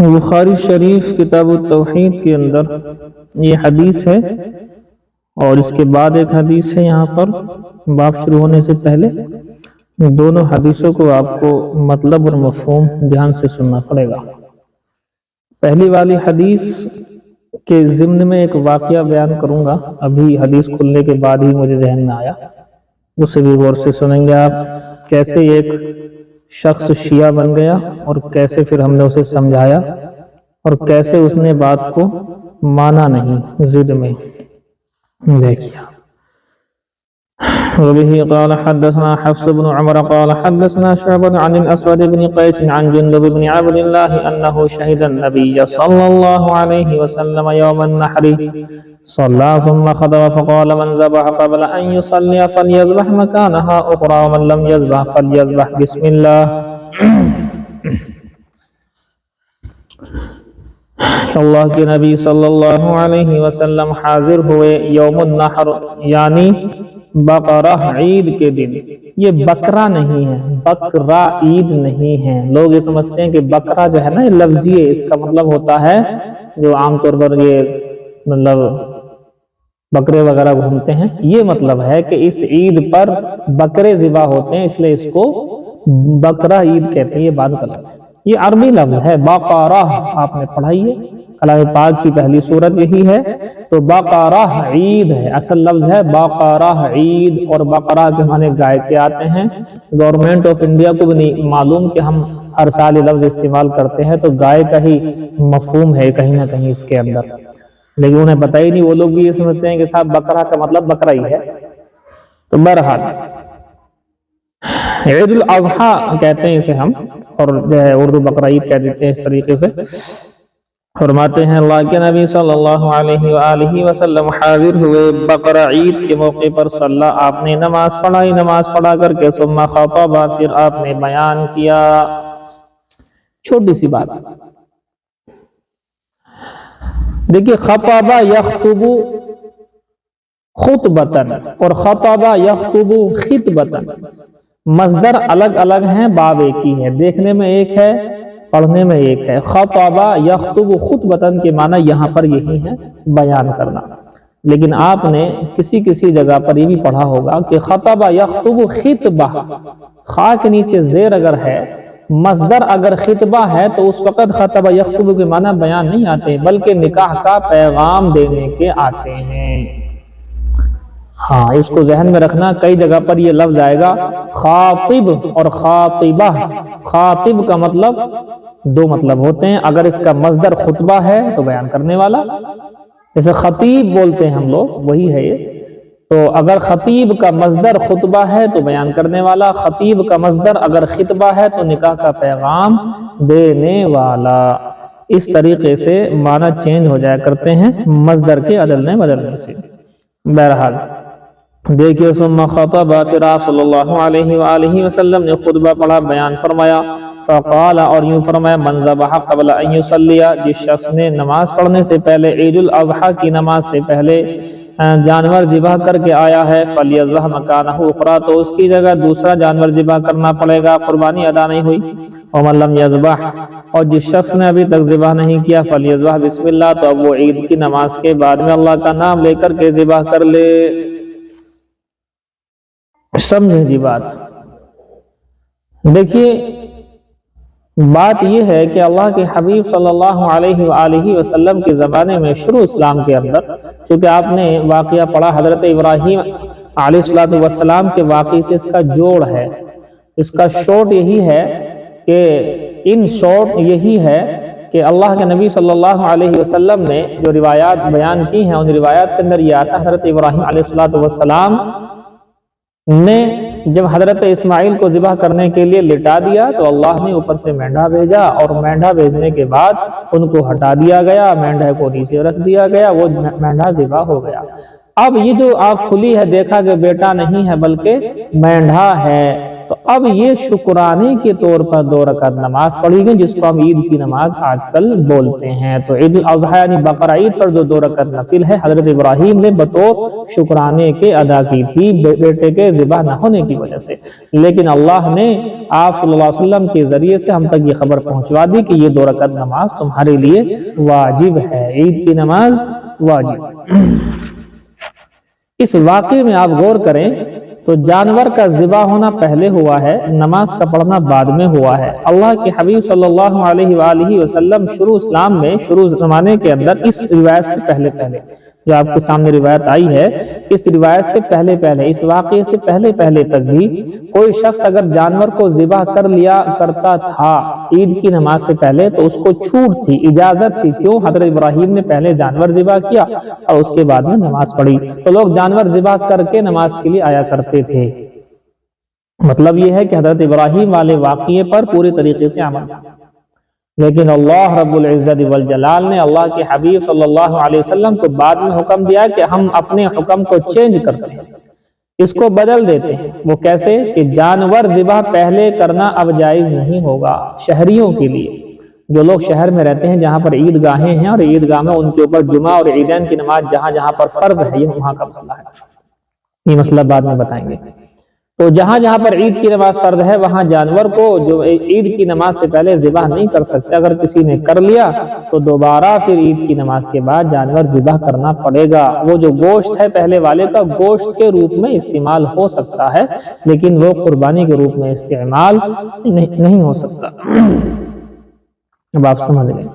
بخاری شریف کتاب التوحید کے اندر یہ حدیث ہے، اور اس کے بعد ایک حدیث ہے یہاں پر باب شروع ہونے سے پہلے۔ دونوں حدیثوں کو آپ کو مطلب اور مفہوم دھیان سے سننا پڑے گا۔ پہلی والی حدیث کے ضمن میں ایک واقعہ بیان کروں گا، ابھی حدیث کھلنے کے بعد ہی مجھے ذہن میں آیا، اسے بھی غور سے سنیں گے آپ۔ کیسے ایک شخص شیعہ بن گیا اور کیسے پھر ہم نے اسے سمجھایا اور کیسے اس نے بات کو مانا نہیں، ضد میں دیکھیا۔ وبه قال حدثنا حفص بن عمر قال حدثنا شعبة عن الأسود بن قيس عن جندب بن عبد الله أنه شهد النبي صلى الله عليه وسلم يوم النحر صلى ثم خطب فقال من ذبح قبل أن يصلي فليذبح مكانها أخرى ومن لم يذبح فليذبح بسم الله۔ اللہ کے نبی صلی اللہ علیہ وسلم حاضر ہوئے یوم النحر یعنی بقرہ عید کے دن۔ یہ بکرا نہیں ہے، بکرا عید نہیں ہے۔ لوگ یہ سمجھتے ہیں کہ بکرا جو ہے نا یہ لفظی ہے، اس کا مطلب ہوتا ہے جو عام طور پر یہ مطلب بکرے وغیرہ گھومتے ہیں، یہ مطلب ہے کہ اس عید پر بکرے ذبح ہوتے ہیں، اس لیے اس کو بکرا عید کہتے ہیں۔ یہ بات غلط ہے، یہ عربی لفظ ہے۔ بقرہ آپ نے پڑھائی ہے، کلام پاک کی پہلی سورت یہی ہے، تو بقرہ عید ہے، اصل لفظ ہے بقرہ عید، اور بقرہ کے معنی گائے کے آتے ہیں۔ گورنمنٹ آف انڈیا کو بھی نہیں معلوم کہ ہم ہر سال یہ لفظ استعمال کرتے ہیں، تو گائے کا ہی مفہوم ہے کہیں نہ کہیں اس کے اندر، لیکن انہیں پتہ ہی نہیں، وہ لوگ بھی یہ سمجھتے ہیں کہ صاحب بقرہ کا مطلب بکرا ہی ہے۔ تو بہرحال عید الاضحیٰ کہتے ہیں اسے ہم، اور جو ہے اردو بقرہ عید کہہ دیتے ہیں اس طریقے سے۔ فرماتے ہیں اللہ کے نبی صلی اللہ علیہ وآلہ وسلم حاضر ہوئے بقرہ عید کے موقع پر، صلی آپ نے نماز پڑھائی، نماز پڑھا کر کے ثم خطب پھر آپ نے بیان کیا۔ چھوٹی سی بات دیکھیے، خطب یخطب خطبتن اور خطب یخطب خطبتن، مصدر الگ الگ ہیں، باب ایک ہی ہے، دیکھنے میں ایک ہے، پڑھنے میں ایک ہے۔ خطب یخطب خطبتن کے معنی یہاں پر یہی ہے، بیان کرنا، لیکن آپ نے کسی جگہ پر یہ بھی پڑھا ہوگا کہ خطب یخطب خطبہ، خا کے نیچے زیر اگر ہے، مصدر اگر خطبہ ہے تو اس وقت خطب یخطب کے معنی بیان نہیں آتے، بلکہ نکاح کا پیغام دینے کے آتے ہیں۔ ہاں، اس کو ذہن میں رکھنا، کئی جگہ پر یہ لفظ آئے گا خاطب اور خاطبہ۔ خاطب کا مطلب دو مطلب ہوتے ہیں، اگر اس کا مصدر خطبہ ہے تو بیان کرنے والا، جیسے خطیب بولتے ہیں ہم لوگ، وہی ہے یہ۔ تو اگر خطیب کا مصدر خطبہ ہے تو بیان کرنے والا، خطیب کا مصدر اگر خطبہ ہے تو نکاح کا پیغام دینے والا۔ اس طریقے سے معنی چینج ہو جایا کرتے ہیں مصدر کے بدلنے سے۔ بہرحال دیکھیے، ثم خطب پھر آپ صلی اللہ علیہ وآلہ وسلم نے خطبہ پڑھا، بیان فرمایا۔ فقال اور یوں فرمایا، من ذبح قبل ان یصلی، جس شخص نے نماز پڑھنے سے پہلے، عید الاضحیٰ کی نماز سے پہلے جانور ذبح کر کے آیا ہے، فلیذبح مکانہ اخری، تو اس کی جگہ دوسرا جانور ذبح کرنا پڑے گا، قربانی ادا نہیں ہوئی۔ ومن لم یذبح، اور جس شخص نے ابھی تک ذبح نہیں کیا، فلیذبح بسم اللہ، تو اب وہ عید کی نماز کے بعد میں اللہ کا نام لے کر کے ذبح کر لے۔ سمجھیں جی بات، دیکھیے بات یہ ہے کہ اللہ کے حبیب صلی اللہ علیہ وآلہ وسلم کے زمانے میں شروع اسلام کے اندر، چونکہ آپ نے واقعہ پڑھا حضرت ابراہیم علیہ السلام کے واقعے سے، اس کا جوڑ ہے، اس کا شارٹ یہی ہے کہ یہی ہے کہ اللہ کے نبی صلی اللہ علیہ وسلم نے جو روایات بیان کی ہیں، ان روایات کے اندر یہ آتا، حضرت ابراہیم علیہ السلام نے جب حضرت اسماعیل کو ذبح کرنے کے لیے لٹا دیا تو اللہ نے اوپر سے مینڈھا بھیجا، اور مینڈھا بھیجنے کے بعد ان کو ہٹا دیا گیا، مینڈھا کو نیچے رکھ دیا گیا، وہ مینڈھا ذبح ہو گیا۔ اب یہ جو آنکھ کھلی ہے، دیکھا کہ بیٹا نہیں ہے بلکہ مینڈھا ہے، تو اب یہ شکرانے کے طور پر 2 رکعت نماز پڑھی گئی، جس کو ہم عید کی نماز آج کل بولتے ہیں۔ تو عید الاضحیٰ یعنی بقرہ عید پر جو 2 رکعت نفل ہے، حضرت ابراہیم نے بطور شکرانے کے ادا کی تھی بیٹے کے ذبح نہ ہونے کی وجہ سے، لیکن اللہ نے آپ صلی اللہ علیہ وسلم کے ذریعے سے ہم تک یہ خبر پہنچوا دی کہ یہ 2 رکعت نماز تمہارے لیے واجب ہے، عید کی نماز واجب۔ اس واقعے میں آپ غور کریں تو جانور کا ذبح ہونا پہلے ہوا ہے، نماز کا پڑھنا بعد میں ہوا ہے۔ اللہ کے حبیب صلی اللہ علیہ وآلہ وسلم شروع اسلام میں، شروع زمانے کے اندر اس روایت سے پہلے جو آپ کے سامنے روایت آئی ہے، اس روایت سے پہلے اس واقعے سے پہلے تک بھی کوئی شخص اگر جانور کو ذبح کر لیا کرتا تھا عید کی نماز سے پہلے تو اس کو چھوٹ تھی، اجازت تھی۔ کیوں؟ حضرت ابراہیم نے پہلے جانور ذبح کیا اور اس کے بعد میں نماز پڑھی، تو لوگ جانور ذبح کر کے نماز کے لیے آیا کرتے تھے۔ مطلب یہ ہے کہ حضرت ابراہیم والے واقعے پر پوری طریقے سے عمل تھا، لیکن اللہ رب العزت والجلال نے اللہ کے حبیب صلی اللہ علیہ وسلم کو بعد میں حکم دیا کہ ہم اپنے حکم کو چینج کرتے ہیں، اس کو بدل دیتے ہیں۔ وہ کیسے؟ کہ جانور ذبح پہلے کرنا اب جائز نہیں ہوگا شہریوں کے لیے، جو لوگ شہر میں رہتے ہیں جہاں پر عیدگاہیں ہیں، اور عیدگاہ میں ان کے اوپر جمعہ اور عیدین کی نماز جہاں پر فرض ہے، یہ وہاں کا مسئلہ ہے، یہ مسئلہ بعد میں بتائیں گے۔ تو جہاں پر عید کی نماز فرض ہے وہاں جانور کو جو عید کی نماز سے پہلے ذبح نہیں کر سکتے، اگر کسی نے کر لیا تو دوبارہ پھر عید کی نماز کے بعد جانور ذبح کرنا پڑے گا۔ وہ جو گوشت ہے پہلے والے کا گوشت کے روپ میں استعمال ہو سکتا ہے، لیکن وہ قربانی کے روپ میں استعمال نہیں ہو سکتا۔ اب آپ سمجھ لیں،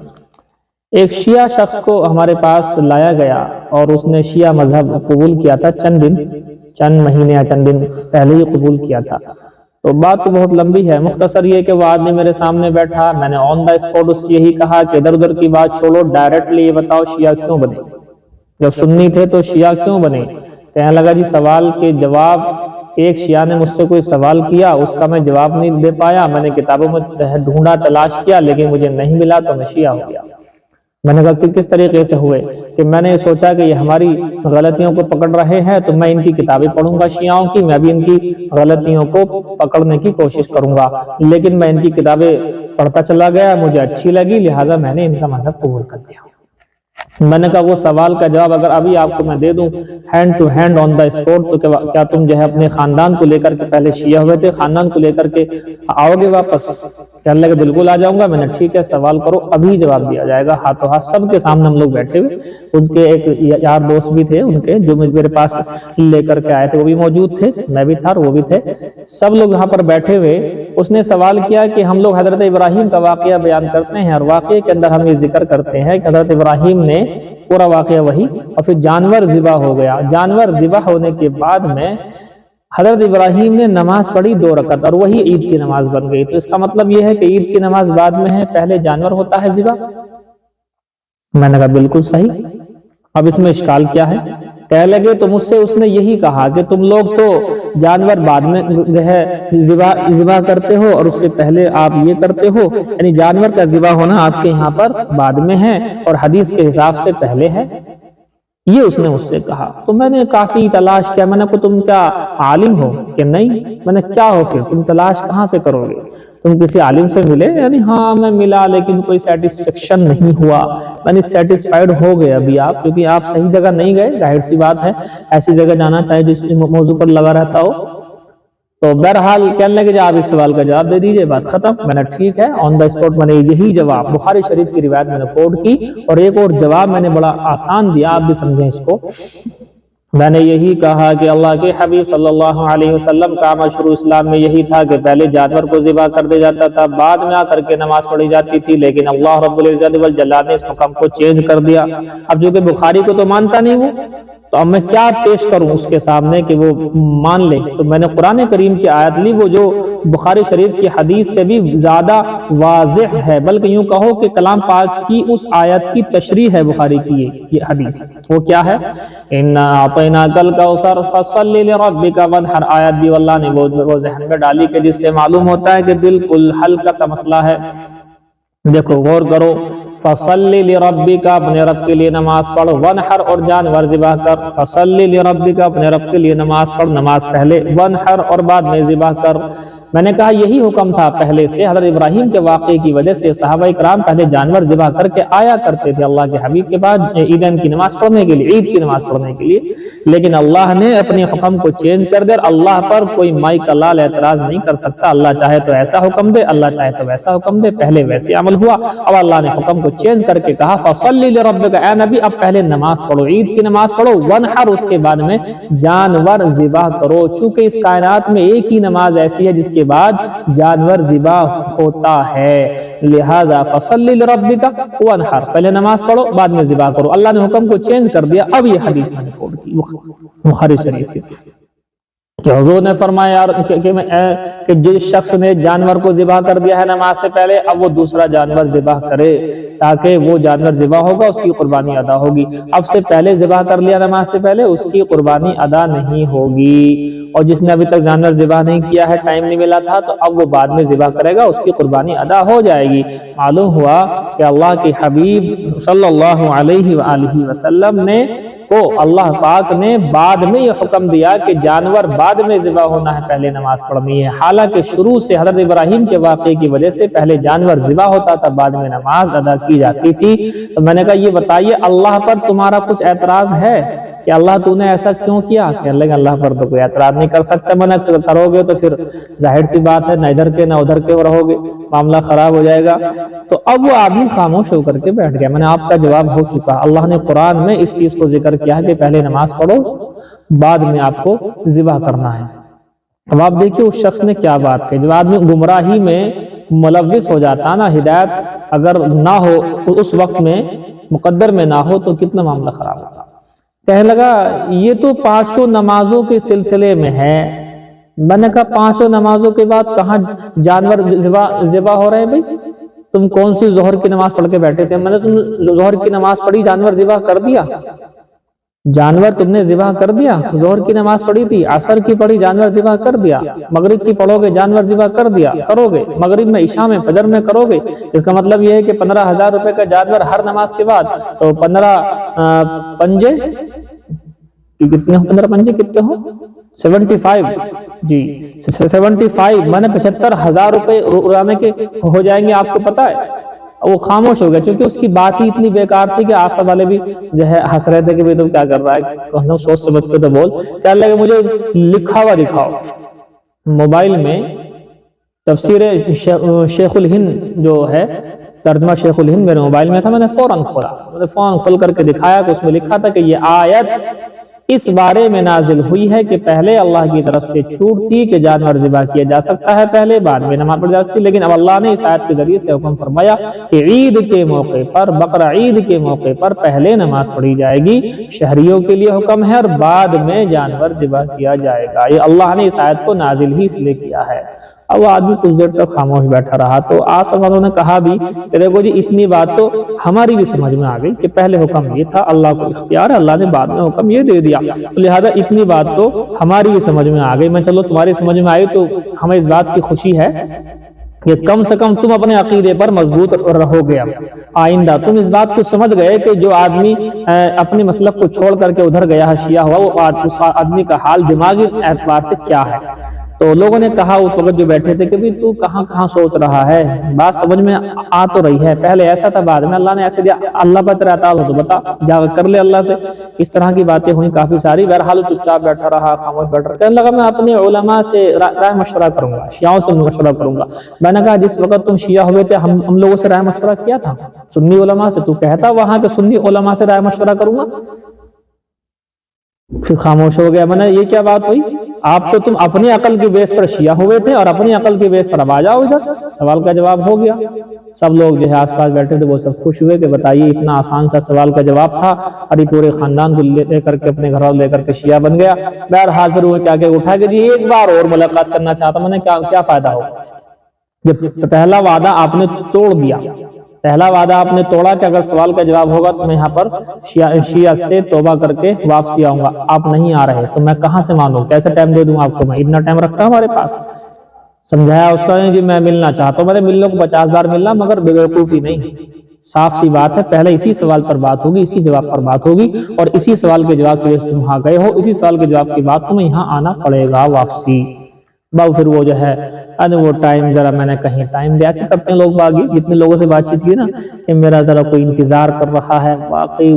ایک شیعہ شخص کو ہمارے پاس لایا گیا اور اس نے شیعہ مذہب قبول کیا تھا، چند مہینے یا چند دن پہلے ہی قبول کیا تھا۔ تو بات تو بہت لمبی ہے، مختصر یہ کہ وہ آدمی میرے سامنے بیٹھا، میں نے آن دا اسپاٹ اس سے یہی کہا کہ ادھر ادھر کی بات چھوڑو، ڈائریکٹلی یہ بتاؤ شیعہ کیوں بنے؟ جب سنی تھے تو شیعہ کیوں بنے؟ کہنے لگا جی سوال کے جواب، ایک شیعہ نے مجھ سے کوئی سوال کیا، اس کا میں جواب نہیں دے پایا، میں نے کتابوں میں ڈھونڈا تلاش کیا لیکن مجھے نہیں ملا تو میں شیعہ ہو گیا۔ میں نے کہا کہ کس طریقے سے ہوئے؟ کہ میں نے سوچا کہ یہ ہماری غلطیوں کو پکڑ رہے ہیں تو میں ان کی کتابیں پڑھوں گا شیعوں کی، میں بھی ان کی غلطیوں کو پکڑنے کی کوشش کروں گا، لیکن میں ان کی کتابیں پڑھتا چلا گیا، مجھے اچھی لگی، لہٰذا میں نے ان کا مذہب قبول کر دیا۔ میں نے کہا وہ سوال کا جواب اگر ابھی آپ کو میں دے دوں hand to hand on the spot, تو کیا تم جو ہے اپنے خاندان کو لے کر کے، پہلے شیعہ ہوئے تھے، خاندان کو لے کر کے آؤ گے واپس؟ کہنے لگے بالکل آ جاؤں گا۔ میں نے ٹھیک ہے سوال کرو، ابھی جواب دیا جائے گا ہاتھوں ہاتھ، سب کے سامنے ہم لوگ بیٹھے ہوئے، ان کے ایک یار دوست بھی تھے ان کے جو میرے پاس لے کر کے آئے تھے، وہ بھی موجود تھے، میں بھی تھا اور وہ بھی تھے، سب لوگ یہاں پر بیٹھے ہوئے۔ اس نے سوال کیا کہ ہم لوگ حضرت ابراہیم کا واقعہ بیان کرتے ہیں اور واقعے کے اندر ہم یہ ذکر کرتے ہیں کہ حضرت ابراہیم نے پورا واقعہ وہی، اور پھر جانور ذبح ہو گیا، جانور ذبح ہونے کے بعد میں حضرت ابراہیم نے نماز پڑھی 2 رکعت اور وہی عید کی نماز بن گئی۔ تو اس کا مطلب یہ ہے کہ عید کی نماز بعد میں ہے، پہلے جانور ہوتا ہے ذبح؟ میں نے کہا بالکل صحیح، اب اس میں اشکال کیا ہے؟ کہنے لگے تو مجھ سے اس نے یہی کہا کہ تم لوگ تو جانور بعد میں ذبح کرتے ہو اور اس سے پہلے آپ یہ کرتے ہو، یعنی جانور کا ذبح ہونا آپ کے یہاں پر بعد میں ہے اور حدیث کے حساب سے پہلے ہے، یہ اس نے مجھ سے کہا۔ تو میں نے کافی تلاش کیا، میں نے کہا تم کیا عالم ہو؟ کہ نہیں۔ میں نے کیا ہو پھر تم تلاش کہاں سے کرو گے؟ تم کسی عالم سے ملے؟ یعنی ہاں میں ملا لیکن کوئی سیٹسفیکشن نہیں ہوا، میں نے سیٹسفائیڈ ہو گئے ابھی آپ، کیونکہ آپ صحیح جگہ نہیں گئے، ظاہر سی بات ہے ایسی جگہ جانا چاہے جس موضوع پر لگا رہتا ہو۔ تو بہرحال کہنے لگے کہ آپ اس سوال کا جواب دے دیجئے، بات ختم۔ میں نے ٹھیک ہے، آن دا اسپاٹ میں نے یہی جواب بخاری شریف کی روایت میں نے کوٹ کی، اور ایک اور جواب میں نے بڑا آسان دیا، آپ بھی سمجھیں اس کو۔ میں نے یہی کہا کہ اللہ کے حبیب صلی اللہ علیہ وسلم کا مشروع اسلام میں یہی تھا کہ پہلے جانور کو ذبح کر دیا جاتا تھا، بعد میں آ کر کے نماز پڑھی جاتی تھی، لیکن اللہ رب العزت والجلال نے اس حکم کو چینج کر دیا۔ اب جو کہ بخاری کو تو مانتا نہیں وہ، تو اب میں کیا پیش کروں اس کے سامنے کہ وہ مان لے؟ تو میں نے قرآن کریم کی آیت لی، وہ جو بخاری شریف کی حدیث سے بھی زیادہ واضح ہے، بلکہ یوں کہو کہ کلام پاک کی اس آیت کی تشریح ہے بخاری کی یہ حدیث۔ وہ کیا ہے؟ اِنَّا أَعْطَيْنَاكَ الْكَوْثَرَ فَصَلِّ لِرَبِّكَ وَانْحَرْ، آیت بھی اللہ نے وہ ذہن میں ڈالی کہ جس سے معلوم ہوتا ہے کہ بالکل ہلکا سا مسئلہ ہے۔ دیکھو غور کرو، فَصَلِّ لِرَبِّكَ، اپنے رب کے لیے نماز پڑھ، وَانْحَرْ، اور جانور ذبح کر، فَصَلِّ لِرَبِّكَ، اپنے رب کے لیے نماز پڑھ، نماز پہلے، وَانْحَرْ، اور بعد میں ذبح کر۔ میں نے کہا یہی حکم تھا پہلے سے، حضرت ابراہیم کے واقعے کی وجہ سے صحابہ کرام پہلے جانور ذبح کر کے آیا کرتے تھے اللہ کے حبیب کے بعد عیدین کی نماز پڑھنے کے لیے، عید کی نماز پڑھنے کے لیے، لیکن اللہ نے اپنے حکم کو چینج کر دیا۔ اللہ پر کوئی مائی کا لال اعتراض نہیں کر سکتا، اللہ چاہے تو ایسا حکم دے، اللہ چاہے تو ویسا حکم دے، پہلے ویسے عمل ہوا، اب اللہ نے حکم کو چینج کر کے کہا فَصَلِّ لِرَبِّكَ، اے نبی اب پہلے نماز پڑھو، عید کی نماز پڑھو، وَانْحَرْ اس کے بعد میں جانور ذبح کرو، چونکہ اس کائنات میں ایک ہی نماز ایسی ہے جس کے بعد جانور ذبح ہوتا ہے، لہذا فَصَلِّ لِرَبِّكَ وَانْحَرْ، پہلے نماز پڑھو بعد میں ذبح کرو۔ اللہ نے حکم کو چینج کر دیا۔ اب یہ حدیث میں نے کوٹ کی بخاری شریف کی کہ حضور نے فرمایا کہ جس شخص نے جانور کو ذبح کر دیا ہے نماز سے پہلے، اب وہ دوسرا جانور ذبح کرے تاکہ وہ جانور ذبح ہوگا اس کی قربانی ادا ہوگی۔ اب سے پہلے ذبح کر لیا نماز سے پہلے، اس کی قربانی ادا نہیں ہوگی، اور جس نے ابھی تک جانور ذبح نہیں کیا ہے، ٹائم نہیں ملا تھا، تو اب وہ بعد میں ذبح کرے گا، اس کی قربانی ادا ہو جائے گی۔ معلوم ہوا کہ اللہ کے حبیب صلی اللہ علیہ وآلہ وسلم نے کو اللہ پاک نے بعد میں یہ حکم دیا کہ جانور بعد میں ذبح ہونا ہے، پہلے نماز پڑھنی ہے، حالانکہ شروع سے حضرت ابراہیم کے واقعے کی وجہ سے پہلے جانور ذبح ہوتا تھا، بعد میں نماز ادا کی جاتی تھی۔ تو میں نے کہا یہ بتائیے اللہ پر تمہارا کچھ اعتراض ہے کہ اللہ تو نے ایسا کیوں کیا؟ کہ اللہ پر تو کوئی اعتراض نہیں کر سکتا، منع کرو گے تو پھر ظاہر سی بات ہے نہ ادھر کے نہ ادھر کے رہو گے، معاملہ خراب ہو جائے گا۔ تو اب وہ آدمی خاموش ہو کر کے بیٹھ گیا۔ میں نے آپ کا جواب ہو چکا، اللہ نے قرآن میں اس چیز کو ذکر کیا ہے کہ پہلے نماز پڑھو بعد میں آپ کو ذبح کرنا ہے۔ اب آپ دیکھیے اس شخص نے کیا بات کی، جب آدمی گمراہی میں ملوث ہو جاتا نا، ہدایت اگر نہ ہو اس وقت میں مقدر میں نہ ہو تو کتنا معاملہ خراب ہوتا۔ کہنے لگا یہ تو پانچوں نمازوں کے سلسلے میں ہے۔ میں نے کہا پانچوں نمازوں کے بعد کہاں جانور ذبح ہو رہے ہیں بھائی؟ تم کون سی ظہر کی نماز پڑھ کے بیٹھے تھے؟ میں نے تم ظہر کی نماز پڑھی جانور ذبح کر دیا؟ جانور تم نے ذبح کر دیا؟ ظہر کی نماز پڑھی تھی، عصر کی پڑھی جانور ذبح کر دیا، مغرب کی پڑھو گے جانور ذبح کر دیا، کرو گے مغرب میں عشاء میں فجر میں کرو گے۔ اس کا مطلب یہ ہے کہ 15,000 روپے کا جانور ہر نماز کے بعد، تو 15 پنجے کتنے ہو؟ 15 پنجے کتنے ہو؟ 75 جی 75 میں نے 75,000 روپے اڑانے کے ہو جائیں گے، آپ کو پتا ہے؟ وہ خاموش ہو گیا چونکہ اس کی بات ہی اتنی بیکار تھی کہ آس پاس والے بھی جو ہے ہنس رہے تھے کہ بھئی تم کیا کر رہا ہے، سوچ سمجھ کے تو بول۔ کہنے لگے مجھے لکھا ہوا دکھاؤ۔ موبائل میں تفسیر شیخ الہند جو ہے، ترجمہ شیخ الہند میرے موبائل میں تھا، میں نے فوراً کھولا، میں نے فوراً کھول کر کے دکھایا کہ اس میں لکھا تھا کہ یہ آیت اس بارے میں نازل ہوئی ہے کہ پہلے اللہ کی طرف سے چھوٹ تھی کہ جانور ذبح کیا جا سکتا ہے پہلے، بعد میں نماز پڑھ جاتی، لیکن اب اللہ نے اس آیت کے ذریعے سے حکم فرمایا کہ عید کے موقع پر، بقرہ عید کے موقع پر پہلے نماز پڑھی جائے گی، شہریوں کے لیے حکم ہے، اور بعد میں جانور ذبح کیا جائے گا۔ یہ اللہ نے اس آیت کو نازل ہی اس لیے کیا ہے۔ اب وہ آدمی کچھ دیر تک خاموش بیٹھا رہا، تو آس پاس والوں نے کہا بھی کہ دیکھو جی اتنی بات تو ہماری بھی سمجھ میں آ گئی کہ پہلے حکم یہ تھا، اللہ کو اختیار ہے، اللہ نے بعد میں حکم یہ دے دیا، لہذا اتنی بات تو ہماری بھی سمجھ میں آ گئی۔ میں چلو تمہاری سمجھ میں آئی تو ہمیں اس بات کی خوشی ہے کہ کم سے کم تم اپنے عقیدے پر مضبوط رہو گے۔ آئندہ تم اس بات کو سمجھ گئے کہ جو آدمی اپنے مسلک کو چھوڑ کر کے ادھر گیا ہے، شیعہ ہوا، وہ اس آدمی کا حال دماغی اعتبار سے کیا ہے۔ تو لوگوں نے کہا اس وقت جو بیٹھے تھے کہ بھی تو کہاں کہاں سوچ رہا ہے، بات سمجھ میں آ تو رہی ہے، پہلے ایسا تھا بعد میں اللہ نے ایسے دیا، اللہ پر تیرا عطا ہو تو بتا، جا کر لے اللہ سے۔ اس طرح کی باتیں ہوئیں کافی ساری، بہرحال چپ چاپ بیٹھا رہا، خاموش بیٹھا رہا۔ کہنے لگا میں اپنے علماء سے رائے مشورہ کروں گا، شیعوں سے مشورہ کروں گا۔ میں نے کہا جس وقت تم شیعہ ہوئے تھے ہم لوگوں سے رائے مشورہ کیا تھا، سنی علماء سے، تو کہتا وہاں کے سنی علماء سے رائے مشورہ کروں گا، پھر خاموش ہو گیا۔ میں نے یہ کیا بات ہوئی، آپ تو تم اپنی عقل کی بیس پر شیعہ ہوئے تھے اور اپنی عقل کی بیس پر اب آ جاؤ ادھر۔ سوال کا جواب ہو گیا، سب لوگ جو ہے آس پاس بیٹھے تھے وہ سب خوش ہوئے کہ بتائیے اتنا آسان سا سوال کا جواب تھا، اور یہ پورے خاندان کو لے کر کے اپنے گھر والوں لے کر کے شیعہ بن گیا۔ بہرحال پھر وہ کیا کہ اٹھا کہ جی ایک بار اور ملاقات کرنا چاہتا، میں نے کیا فائدہ ہو، جب پہلا وعدہ آپ نے توڑ دیا، پہلا وعدہ آپ نے توڑا کہ اگر سوال کا جواب ہوگا تو میں یہاں پر شیعہ سے توبہ کر کے واپسی آؤں گا، آپ نہیں آ رہے تو میں کہاں سے مانوں، کیسے ٹائم دے دوں آپ کو، میں اتنا ٹائم رکھتا ہوں ہمارے پاس۔ سمجھایا اس کا جی میں ملنا چاہتا ہوں، میں نے ملنے کو 50 بار ملنا، مگر بے وقوفی نہیں، صاف سی بات ہے، پہلے اسی سوال پر بات ہوگی، اسی جواب پر بات ہوگی، اور اسی سوال کے جواب کے لیے تم وہاں گئے ہو، اسی سوال کے جواب کی بات تمہیں یہاں آنا پڑے گا واپسی۔ باؤ پھر وہ جو ہے وہ ٹائم ذرا میں نے کہیں ٹائم دیا، ایسے کرتے ہیں لوگ باغ، جتنے لوگوں سے بات چیت کی نا کہ میرا ذرا کوئی انتظار کر رہا ہے، واقعی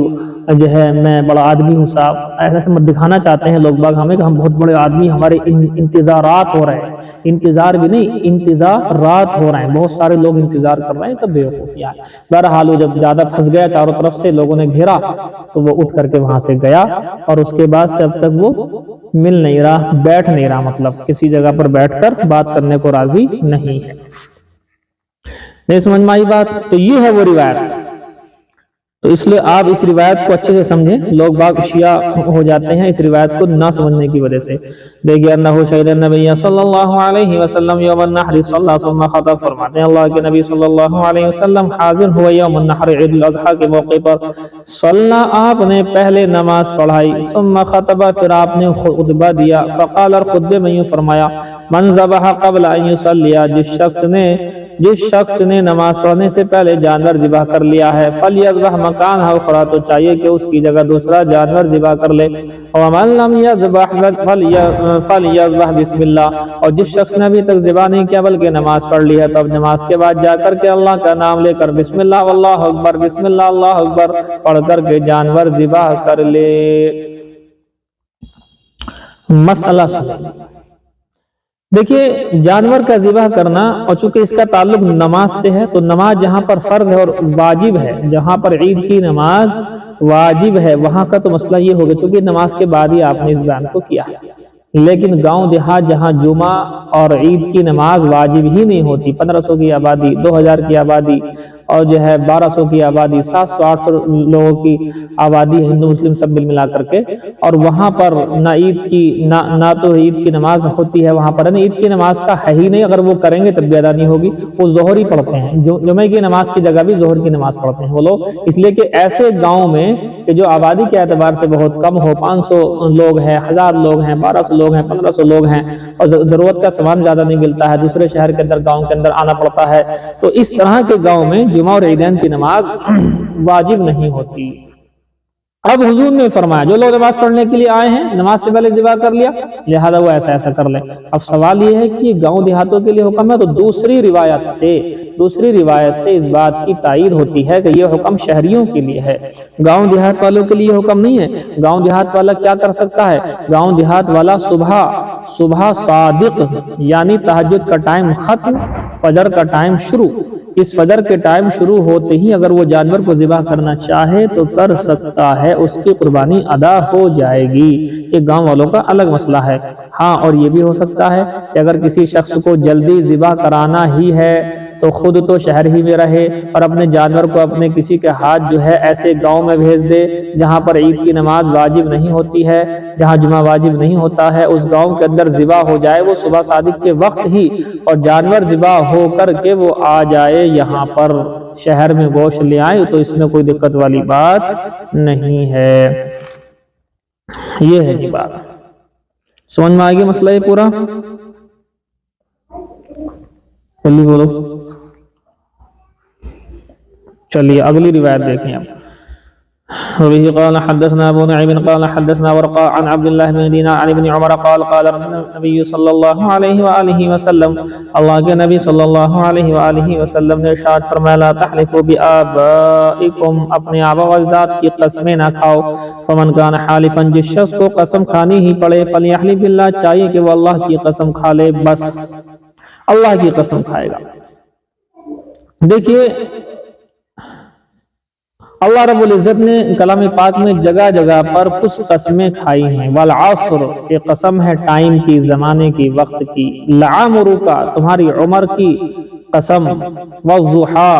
جو ہے میں بڑا آدمی ہوں صاحب، ایسے دکھانا چاہتے ہیں لوگ باغ ہمیں کہ ہم بہت بڑے آدمی، ہمارے انتظارات ہو رہے ہیں، انتظار بھی نہیں انتظارات ہو رہے ہیں، بہت سارے لوگ انتظار کر رہے ہیں، سب بیوقوفیاں ہیں۔ بہرحال وہ جب زیادہ پھنس گیا، چاروں طرف سے لوگوں نے گھیرا، تو وہ اٹھ کر کے وہاں سے گیا، اور اس کے بعد سے اب تک وہ مل نہیں رہا، بیٹھ نہیں رہا، مطلب کسی جگہ پر بیٹھ کر بات کرنے کو راضی نہیں ہے۔ نہیں سمجھ میں آئی بات؟ تو یہ ہے وہ روایت۔ تو اس لیے آپ اس روایت کو اچھے سے سمجھیں، لوگ باغ شیعہ ہو جاتے ہیں اس روایت کو نہ سمجھنے کی وجہ سے۔ دیکھیے انہو شہد النبی صلی اللہ علیہ وسلم یوم النحر صلی ثم خطب، فرماتے ہیں اللہ کے نبی صلی اللہ علیہ وسلم حاضر ہوئے یوم النحر عید الاضحیٰ کے موقع پر، صلی آپ نے پہلے نماز پڑھائی، ثم خطب پھر آپ نے خطبہ دیا، فقال اور خطبے میں یوں فرمایا، من ذبح قبل ان یصلی، جس شخص نے نماز پڑھنے سے پہلے جانور ذبح کر لیا ہے، فلیذبح مکانہ اخری، تو چاہیے کہ اس کی جگہ دوسرا جانور ذبح کر لے، ومن لم یذبح فلیذبح بسم اللہ، اور جس شخص نے ابھی تک ذبح نہیں کیا بلکہ نماز پڑھ لی ہے تو اب نماز کے بعد جا کر کے اللہ کا نام لے کر بسم اللہ واللہ اکبر، بسم اللہ اللہ اکبر پڑھ کر کے جانور ذبح کر لے۔ مسئلہ سنیں، دیکھیے جانور کا ذبح کرنا، اور چونکہ اس کا تعلق نماز سے ہے تو نماز جہاں پر فرض ہے اور واجب ہے، جہاں پر عید کی نماز واجب ہے وہاں کا تو مسئلہ یہ ہوگا، چونکہ نماز کے بعد ہی آپ نے اس بیان کو کیا ہے، لیکن گاؤں دیہات جہاں جمعہ اور عید کی نماز واجب ہی نہیں ہوتی، 1500 کی آبادی، 2000 کی آبادی، اور جو ہے 1200 کی آبادی، 700-800 لوگوں کی آبادی، ہندو مسلم سب مل ملا کر کے، اور وہاں پر نہ عید کی نہ تو عید کی نماز ہوتی ہے وہاں پر، عید کی نماز کا ہے ہی نہیں، اگر وہ کریں گے تب بھی ادا نہیں ہوگی، وہ ظہر ہی پڑھتے ہیں، جمعہ کی نماز کی جگہ بھی ظہر کی نماز پڑھتے ہیں وہ لوگ، اس لیے کہ ایسے گاؤں میں کہ جو آبادی کے اعتبار سے بہت کم ہو، 500 لوگ ہیں، 1000 لوگ ہیں، 1200 لوگ ہیں، 1500 لوگ ہیں، اور ضرورت کا سامان زیادہ نہیں ملتا ہے، دوسرے شہر کے اندر گاؤں کے اندر آنا پڑتا ہے، تو اس طرح کے گاؤں میں جمعہ اور عیدین کی نماز واجب نہیں ہوتی۔ اب حضور نے فرمایا جو لوگ نماز پڑھنے کے لیے آئے ہیں نماز سے پہلے ذبح کر لیا، لہذا وہ ایسا ایسا کر لیں۔ اب سوال یہ ہے کہ یہ گاؤں دیہاتوں کے لیے حکم ہے، تو دوسری روایت سے اس بات کی تائید ہوتی ہے کہ یہ حکم شہریوں کے لیے ہے، گاؤں دیہات والوں کے لیے حکم نہیں ہے۔ گاؤں دیہات والا کیا کر سکتا ہے؟ گاؤں دیہات والا صبح صادق یعنی تہجد کا ٹائم ختم، فجر کا ٹائم شروع، اس فجر کے ٹائم شروع ہوتے ہی اگر وہ جانور کو ذبح کرنا چاہے تو کر سکتا ہے، اس کی قربانی ادا ہو جائے گی، یہ گاؤں والوں کا الگ مسئلہ ہے۔ ہاں، اور یہ بھی ہو سکتا ہے کہ اگر کسی شخص کو جلدی ذبح کرانا ہی ہے تو خود تو شہر ہی میں رہے اور اپنے جانور کو اپنے کسی کے ہاتھ جو ہے ایسے گاؤں میں بھیج دے جہاں پر عید کی نماز واجب نہیں ہوتی ہے، جہاں جمعہ واجب نہیں ہوتا ہے، اس گاؤں کے اندر ذبح ہو جائے وہ صبح صادق کے وقت ہی، اور جانور ذبح ہو کر کے وہ آ جائے یہاں پر شہر میں گوشت لے آئے، تو اس میں کوئی دقت والی بات نہیں ہے۔ یہ ہے جی بات، سمجھ میں آگے مسئلہ یہ پورا؟ جلدی بولو، چلیے اگلی روایت دیکھیں اب۔ وبه قال حدثنا ابو نعيم قال حدثنا ورقاء عن عبد الله بن دينار عن ابن عمر قال قال النبي صلى الله عليه وآله وسلم، اللہ کے نبی صلی اللہ علیہ وآلہ وسلم نے ارشاد فرمایا، لا تحلفوا بآبائکم، اپنے آبا و اجداد کی قسمیں نہ کھاؤ، فمن کان حالفا، جس شخص کو قسم کھانی ہی پڑے، فلیحلف باللہ، چاہیے کہ وہ اللہ کی قسم کھا لے، بس اللہ کی قسم کھائے گا۔ دیکھیے اللہ رب العزت نے کلام پاک میں جگہ جگہ پر کچھ قسمیں کھائی ہیں، والعصر، یہ قسم ہے ٹائم کی، زمانے کی، وقت کی، لعمرک، تمہاری عمر کی قسم، والضحیٰ،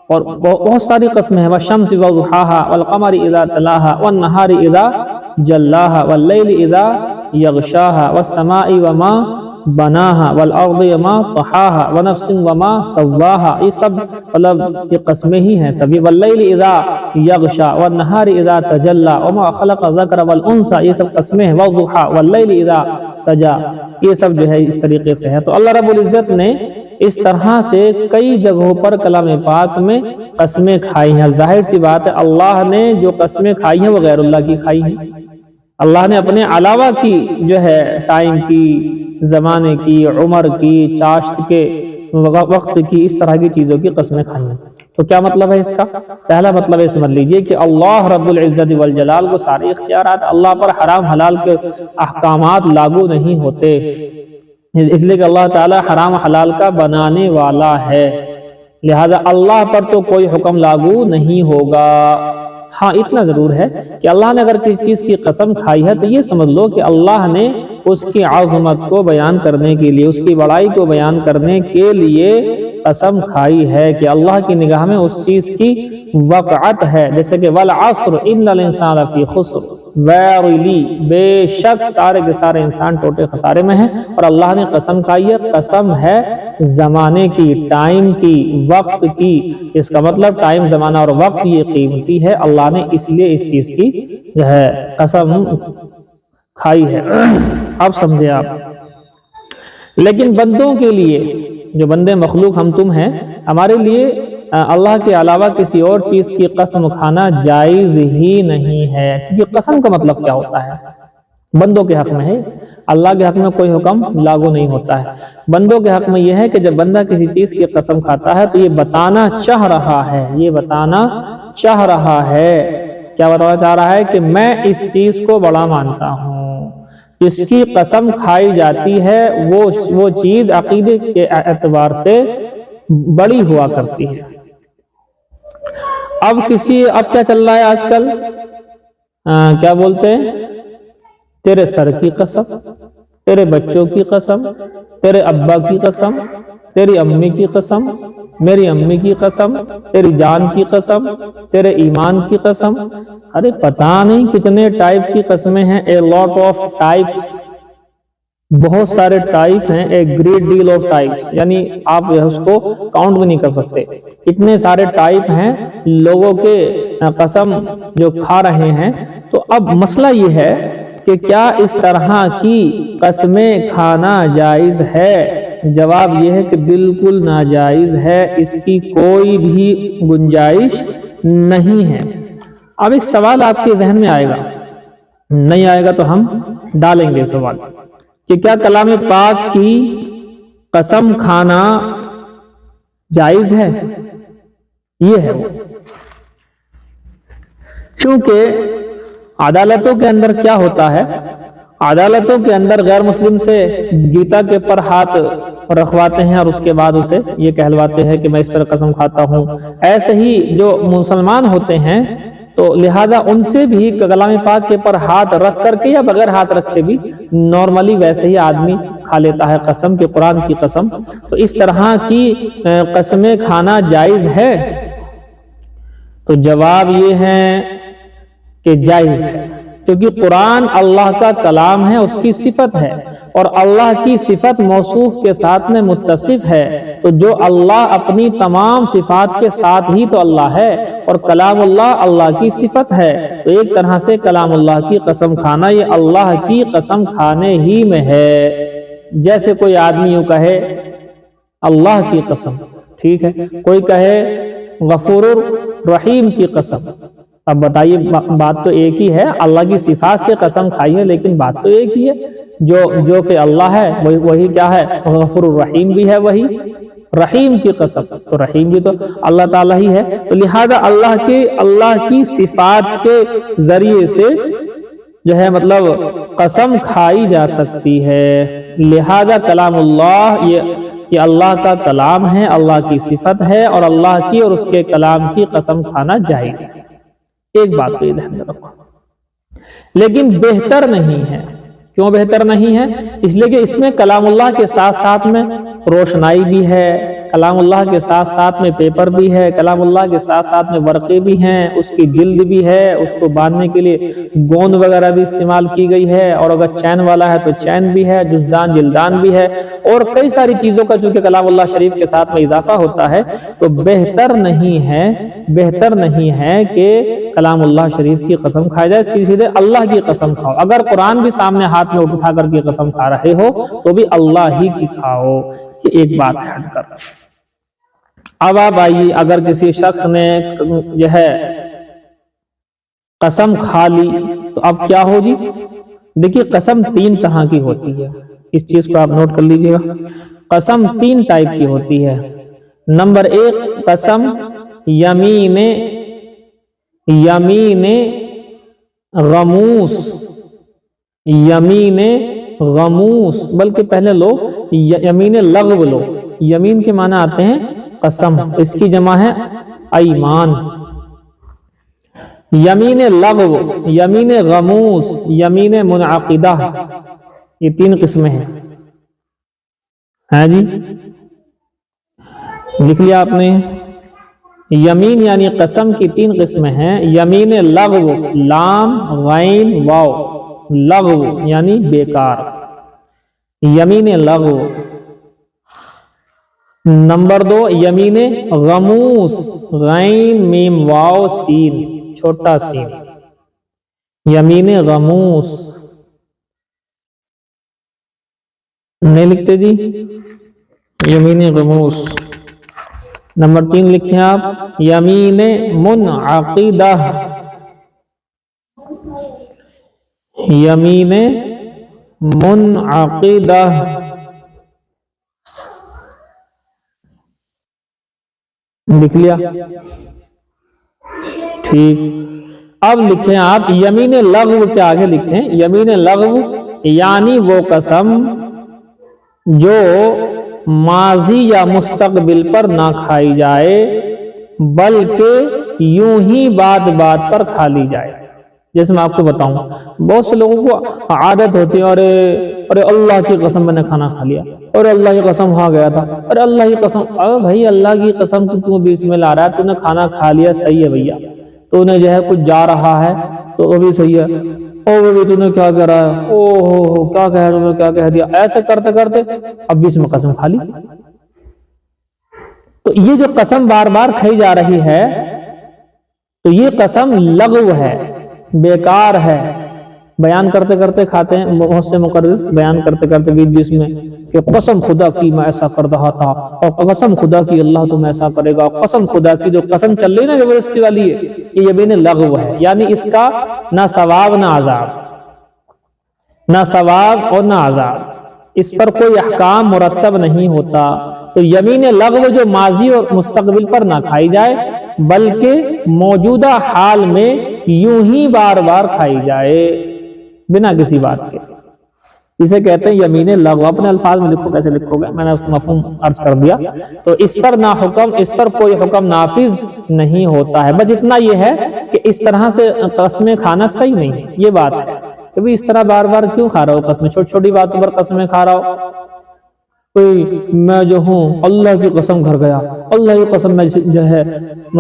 اور بہت ساری قسمیں ہیں، والشمس وضحاها، والقمر اذا تلاها، والنہار اذا جلاها، واللیل اذا یغشاها، والسماء وما بناها، والارض وما طحاها، ونفس وما سواها، یہ سب مطلب یہ قسمیں ہی ہیں سبھی، واللیل اذا یغشا، والنہار اذا تجلا، وما خلق الذکر والانثى، یہ سب قسمیں ہیں، والضحى، واللیل اذا سجا، یہ سب جو ہے اس طریقے سے ہے۔ تو اللہ رب العزت نے اس طرح سے کئی جگہوں پر کلام پاک میں قسمیں کھائی ہیں۔ ظاہر سی بات ہے اللہ نے جو قسمیں کھائی ہیں وہ غیر اللہ کی کھائی ہیں، اللہ نے اپنے علاوہ کی جو ہے ٹائم کی، زمانے کی، عمر کی، چاشت کے وقت کی، اس طرح کی چیزوں کی قسمیں کھائی ہیں۔ تو کیا مطلب ہے اس کا؟ پہلا مطلب ہے سمجھ لیجئے کہ اللہ رب العزت والجلال کو سارے اختیارات، اللہ پر حرام حلال کے احکامات لاگو نہیں ہوتے، اس لیے کہ اللہ تعالی حرام حلال کا بنانے والا ہے، لہذا اللہ پر تو کوئی حکم لاگو نہیں ہوگا۔ ہاں اتنا ضرور ہے کہ اللہ نے اگر کسی چیز کی قسم کھائی ہے تو یہ سمجھ لو کہ اللہ نے اس کی عظمت کو بیان کرنے کے لیے، اس کی بڑائی کو بیان کرنے کے لیے قسم کھائی ہے کہ اللہ کی نگاہ میں اس چیز کی وقعت ہے، جیسے کہ والعصر ان الانسان لفی خسر، ویرلی بے شک سارے کے سارے انسان ٹوٹے خسارے میں ہیں، اور اللہ نے قسم کھائی ہے، قسم ہے زمانے کی، ٹائم کی، وقت کی، اس کا مطلب ٹائم، زمانہ اور وقت یہ قیمتی ہے، اللہ نے اس لیے اس چیز کی جو ہے قسم کھائی ہے۔ اب سمجھے آپ؟ لیکن بندوں کے لیے، جو بندے مخلوق ہم تم ہیں، ہمارے لیے اللہ کے علاوہ کسی اور چیز کی قسم کھانا جائز ہی نہیں ہے، کیونکہ قسم کا مطلب کیا ہوتا ہے؟ بندوں کے حق میں ہے، اللہ کے حق میں کوئی حکم لاگو نہیں ہوتا ہے۔ بندوں کے حق میں یہ ہے کہ جب بندہ کسی چیز کی قسم کھاتا ہے تو یہ بتانا چاہ رہا ہے، یہ بتانا چاہ رہا ہے، کیا بتانا چاہ رہا ہے؟ کہ میں اس چیز کو بڑا مانتا ہوں۔ جس کی قسم کھائی جاتی ہے وہ چیز عقیدے کے اعتبار سے بڑی ہوا کرتی ہے۔ اب کیا چل رہا ہے آج کل؟ کیا بولتے ہیں؟ تیرے سر کی قسم، تیرے بچوں کی قسم، تیرے ابا کی قسم، تیری امی کی قسم، میری امی کی قسم، تیری جان کی قسم، تیرے ایمان کی قسم۔ ارے پتہ نہیں کتنے ٹائپ کی قسمیں ہیں، اے لاٹ آف ٹائپس، بہت سارے ٹائپ ہیں، a great deal of types, یعنی آپ اس کو کاؤنٹ بھی نہیں کر سکتے، اتنے سارے ٹائپ ہیں لوگوں کے قسم جو کھا رہے ہیں۔ تو اب مسئلہ یہ ہے کہ کیا اس طرح کی قسمیں کھانا جائز ہے؟ جواب یہ ہے کہ بالکل ناجائز ہے، اس کی کوئی بھی گنجائش نہیں ہے۔ اب ایک سوال آپ کے ذہن میں آئے گا، نہیں آئے گا تو ہم ڈالیں گے سوال، کہ کیا کلام پاک کی قسم کھانا جائز ہے؟ یہ ہے وہ، کیونکہ عدالتوں کے اندر کیا ہوتا ہے؟ عدالتوں کے اندر غیر مسلم سے گیتا کے پر ہاتھ رکھواتے ہیں اور اس کے بعد اسے یہ کہلواتے ہیں کہ میں اس پر قسم کھاتا ہوں۔ ایسے ہی جو مسلمان ہوتے ہیں تو لہذا ان سے بھی کلام پاک کے پر ہاتھ رکھ کر کے یا بغیر ہاتھ رکھے بھی نارملی ویسے ہی آدمی کھا لیتا ہے قسم، کہ قرآن کی قسم۔ تو اس طرح کی قسمیں کھانا جائز ہے؟ تو جواب یہ ہے کہ جائز ہے، کیونکہ قرآن اللہ کا کلام ہے، اس کی صفت ہے، اور اللہ کی صفت موصوف کے ساتھ میں متصف ہے، تو جو اللہ اپنی تمام صفات کے ساتھ ہی تو اللہ ہے، اور کلام اللہ اللہ کی صفت ہے، تو ایک طرح سے کلام اللہ کی قسم کھانا یہ اللہ کی قسم کھانے ہی میں ہے۔ جیسے کوئی آدمی یوں کہے اللہ کی قسم، ٹھیک ہے، کوئی کہے غفور الرحیم کی قسم، اب بتائیے بات تو ایک ہی ہے، اللہ کی صفات سے قسم کھائی ہے لیکن بات تو ایک ہی ہے، جو کہ اللہ ہے وہی کیا ہے؟ غفور الرحیم بھی ہے، وہی رحیم کی قسم، تو رحیم بھی تو اللہ تعالیٰ ہی ہے، تو لہذا اللہ کی صفات کے ذریعے سے جو ہے مطلب قسم کھائی جا سکتی ہے، لہذا کلام اللہ یہ اللہ کا کلام ہے، اللہ کی صفت ہے، اور اللہ کی اور اس کے کلام کی قسم کھانا جائز ہے۔ ایک بات تو یہ ذہن میں رکھو، لیکن بہتر نہیں ہے۔ کیوں بہتر نہیں ہے؟ اس لیے کہ اس میں کلام اللہ کے ساتھ ساتھ میں روشنائی بھی ہے، کلام اللہ کے ساتھ ساتھ میں پیپر بھی ہے، کلام اللہ کے ساتھ ساتھ میں ورقے بھی ہیں، اس کی جلد بھی ہے، اس کو باندھنے کے لیے گوند وغیرہ بھی استعمال کی گئی ہے، اور اگر چین والا ہے تو چین بھی ہے، جزدان جلدان بھی ہے، اور کئی ساری چیزوں کا چونکہ کلام اللہ شریف کے ساتھ میں اضافہ ہوتا ہے، تو بہتر نہیں ہے کہ کلام اللہ شریف کی قسم کھائی جائے، سیدھے اللہ کی قسم کھاؤ۔ اگر قرآن بھی سامنے ہاتھ میں اٹھا کر کے قسم کھا رہے ہو تو بھی اللہ ہی کی کھاؤ، یہ ایک بات ہٹ کر۔ اب آپ آئیے، اگر کسی شخص نے جو ہے قسم کھا لی تو اب کیا ہو جی؟ دیکھیے قسم 3 طرح کی ہوتی ہے، اس چیز کو آپ نوٹ کر لیجئے گا۔ قسم 3 ٹائپ کی ہوتی ہے۔ نمبر 1 قسم یمین غموس، یمین غموس، بلکہ پہلے لوگ یمین لغو لو، یمین کے معنی آتے ہیں قسم، اس کی جمع ہے ایمان۔ یمین لغو، یمین غموس، یمین منعقدہ، یہ 3 قسمیں ہیں۔ ہاں جی، لکھ لیا آپ نے؟ یمین یعنی قسم کی 3 قسمیں ہیں۔ یمین لغو، لام غین واو، لغو یعنی بیکار، یمین لغو۔ نمبر 2 یمین غموس، غین میم واو سین، چھوٹا سین، یمین غموس۔ نہیں لکھتے جی؟ یمین غموس۔ نمبر 3 لکھیں آپ یمین منعقدہ، یمین منعقدہ۔ لکھ لیا؟ ٹھیک۔ اب لکھیں آپ یمین لغو کے آگے لکھیں یمین لغو یعنی وہ قسم جو ماضی یا مستقبل پر نہ کھائی جائے بلکہ یوں ہی بات بات پر کھا لی جائے۔ جیسے میں آپ کو بتاؤں، بہت سے لوگوں کو عادت ہوتی ہے، ارے اللہ کی قسم میں نے کھانا کھا لیا، اور اللہ کی قسم کھا گیا تھا، اور اللہ کی قسم۔ ارے بھائی اللہ کی قسم تو بیچ میں لا رہا ہے، تو نے کھانا کھا لیا صحیح ہے بھیا، تو نے جو ہے کچھ جا رہا ہے تو وہ بھی صحیح ہے، او بھی تو نے کیا کہہ رہا ہے، او ہو کیا کہہ رہا ہے، کیا کہہ دیا، ایسے کرتے کرتے اب بیچ میں قسم کھا لی۔ تو یہ جو قسم بار بار کھائی جا رہی ہے تو یہ قسم لغو ہے، بیکار ہے۔ بیان کرتے کرتے کھاتے ہیں، بہت سے مقرر بیان کرتے کرتے بیچ میں کہ قسم خدا کی میں ایسا کر رہا تھا، اور قسم خدا کی اللہ تم ایسا کرے گا، قسم خدا کی۔ جو قسم چل رہی نا زبردستی والی ہے، یہ یمین لغو ہے، یعنی اس کا نہ ثواب نہ عذاب، نہ ثواب اور نہ عذاب، اس پر کوئی احکام مرتب نہیں ہوتا۔ تو یمین لغو جو ماضی اور مستقبل پر نہ کھائی جائے بلکہ موجودہ حال میں یوں ہی بار بار کھائی جائے بنا کسی بات کے، اسے کہتے ہیں یمین لغو۔ اپنے الفاظ میں لکھو، کیسے لکھو گے، میں نے اس کو مفہوم عرض کر دیا۔ تو اس پر نہ حکم، اس پر کوئی حکم نافذ نہیں ہوتا ہے، بس اتنا یہ ہے کہ اس طرح سے قسمیں کھانا صحیح نہیں ہے۔ یہ بات ہے کہ اس طرح بار بار کیوں کھا رہا ہو قسمیں، چھوٹی چھوٹی باتوں پر قسمیں کھا رہا ہو۔ کوئی میں جو ہوں اللہ کی قسم گھر گیا، اللہ کی قسم میں جو ہے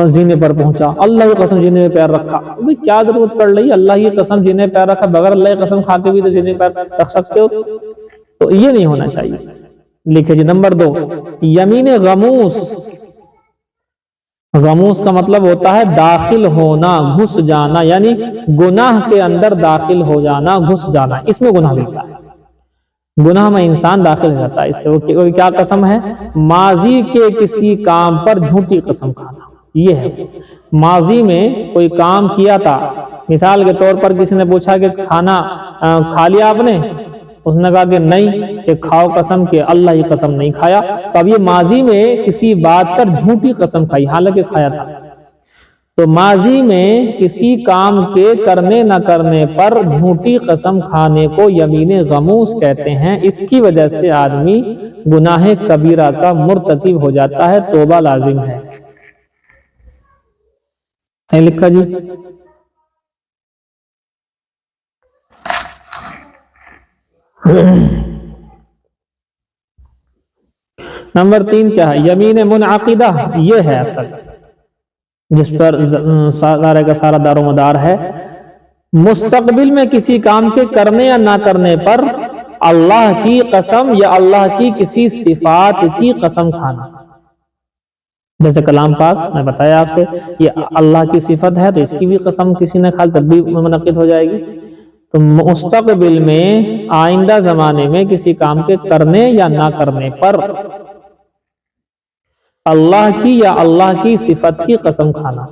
زینے پر پہنچا، اللہ کی قسم زینے پہ پیر رکھا۔ بھئی کیا ضرورت پڑ رہی ہے اللہ کی قسم زینے پہ پیر رکھا، بغیر اللہ کی قسم کھا کے بھی تو زینے پہ رکھ سکتے ہو، تو یہ نہیں ہونا چاہیے۔ لکھے جی نمبر 2 یمین غموس۔ غموس کا مطلب ہوتا ہے داخل ہونا، گھس جانا، یعنی گناہ کے اندر داخل ہو جانا، گھس جانا، اس میں گناہ ملتا ہے، گناہ میں انسان داخل ہو جاتا ہے اس سے۔ وہ کیا قسم ہے؟ ماضی کے کسی کام پر جھوٹی قسم کھانا، یہ ہے۔ ماضی میں کوئی کام کیا تھا، مثال کے طور پر کسی نے پوچھا کہ کھانا کھا لیا آپ نے، اس نے کہا کہ نہیں، کہ کھاؤ قسم کہ اللہ کی قسم نہیں کھایا، تو اب یہ ماضی میں کسی بات پر جھوٹی قسم کھائی حالانکہ کھایا تھا۔ تو ماضی میں کسی کام کے کرنے نہ کرنے پر جھوٹی قسم کھانے کو یمین غموس کہتے ہیں۔ اس کی وجہ سے آدمی گناہ کبیرہ کا مرتکب ہو جاتا ہے، توبہ لازم ہے۔ لکھا جی؟ نمبر 3 کیا ہے؟ یمین منعقدہ، یہ ہے اصل جس پر سارے کا سارا دار و مدار ہے۔ مستقبل میں کسی کام کے کرنے یا نہ کرنے پر اللہ کی قسم یا اللہ کی کسی صفات کی قسم کھانا، جیسے کلام پاک میں بتایا آپ سے، یہ اللہ کی صفت ہے تو اس کی بھی قسم کسی نے کھا تب بھی منعقد ہو جائے گی۔ تو مستقبل میں آئندہ زمانے میں کسی کام کے کرنے یا نہ کرنے پر اللہ کی یا اللہ کی صفت کی قسم کھانا،